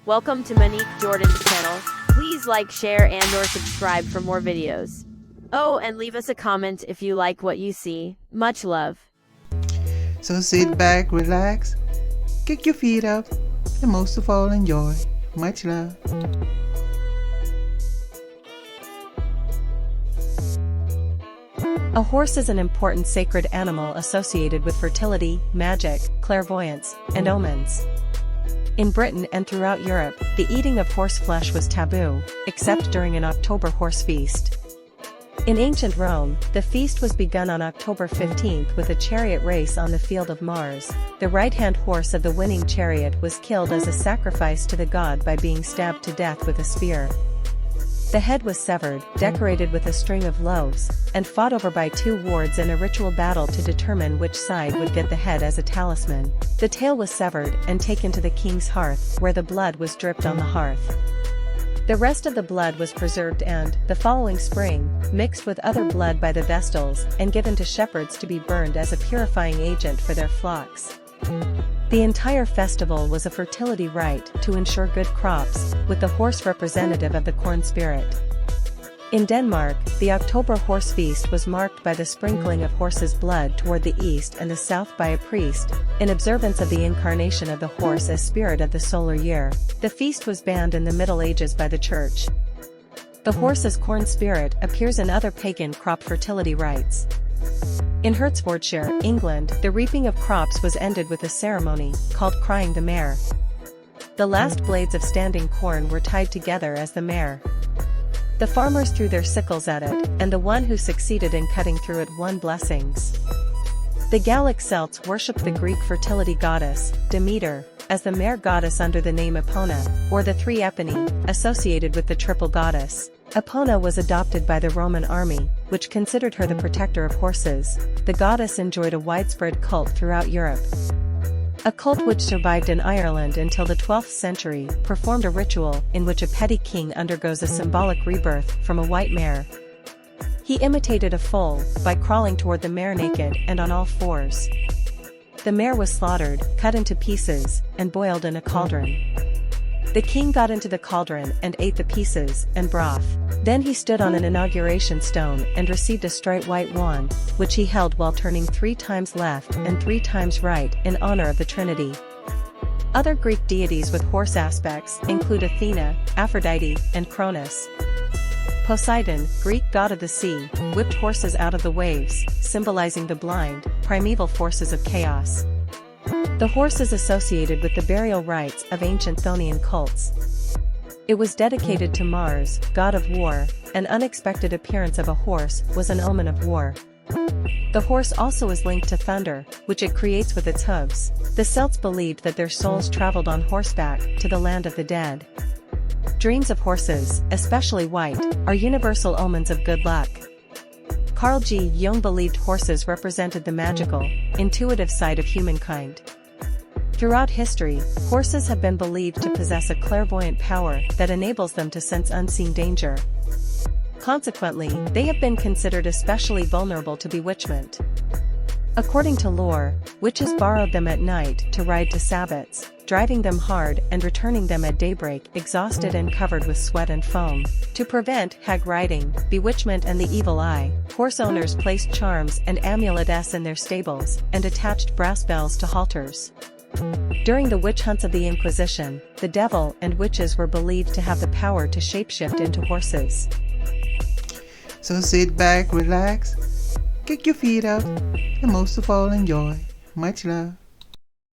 Welcome to Monique Jordan's channel. Please like, share, and/or subscribe for more videos. Oh, and leave us a comment if you like what you see. Much love. So sit back, relax, kick your feet up, and most of all enjoy. Much love. A horse is an important sacred animal associated with fertility, magic, clairvoyance, and omens. In Britain and throughout Europe, the eating of horse flesh was taboo, except during an October horse feast. In ancient Rome, the feast was begun on October 15th with a chariot race on the field of Mars. The right-hand horse of the winning chariot was killed as a sacrifice to the god by being stabbed to death with a spear. The head was severed, decorated with a string of loaves, and fought over by two wards in a ritual battle to determine which side would get the head as a talisman. The tail was severed and taken to the king's hearth, where the blood was dripped on the hearth. The rest of the blood was preserved and, the following spring, mixed with other blood by the Vestals and given to shepherds to be burned as a purifying agent for their flocks. The entire festival was a fertility rite to ensure good crops, with the horse representative of the corn spirit. In Denmark, the October horse feast was marked by the sprinkling of horse's blood toward the east and the south by a priest, in observance of the incarnation of the horse as spirit of the solar year. The feast was banned in the Middle Ages by the Church. The horse as corn spirit appears in other pagan crop fertility rites. In Hertfordshire, England, the reaping of crops was ended with a ceremony, called crying the mare. The last blades of standing corn were tied together as the mare. The farmers threw their sickles at it, and the one who succeeded in cutting through it won blessings. The Gallic Celts worshipped the Greek fertility goddess, Demeter, as the mare goddess under the name Epona, or the three Epony, associated with the triple goddess. Epona was adopted by the Roman army, which considered her the protector of horses. The goddess enjoyed a widespread cult throughout Europe. A cult which survived in Ireland until the 12th century performed a ritual in which a petty king undergoes a symbolic rebirth from a white mare. He imitated a foal by crawling toward the mare naked and on all fours. The mare was slaughtered, cut into pieces, and boiled in a cauldron. The king got into the cauldron and ate the pieces and broth. Then he stood on an inauguration stone and received a straight white wand, which he held while turning 3 times left and 3 times right in honor of the Trinity. Other Greek deities with horse aspects include Athena, Aphrodite, and Cronus. Poseidon, Greek god of the sea, whipped horses out of the waves, symbolizing the blind, primeval forces of chaos. The horse is associated with the burial rites of ancient Chthonian cults. It was dedicated to Mars, god of war. An unexpected appearance of a horse was an omen of war. The horse also is linked to thunder, which it creates with its hooves. The Celts believed that their souls traveled on horseback to the land of the dead. Dreams of horses, especially white, are universal omens of good luck. Carl G. Jung believed horses represented the magical, intuitive side of humankind. Throughout history, horses have been believed to possess a clairvoyant power that enables them to sense unseen danger. Consequently, they have been considered especially vulnerable to bewitchment. According to lore, witches borrowed them at night to ride to sabbats, driving them hard and returning them at daybreak exhausted and covered with sweat and foam. To prevent hag riding, bewitchment and the evil eye, horse owners placed charms and amulets in their stables and attached brass bells to halters. During the witch hunts of the Inquisition, the devil and witches were believed to have the power to shapeshift into horses. So sit back, relax, kick your feet up, and most of all enjoy. Much love.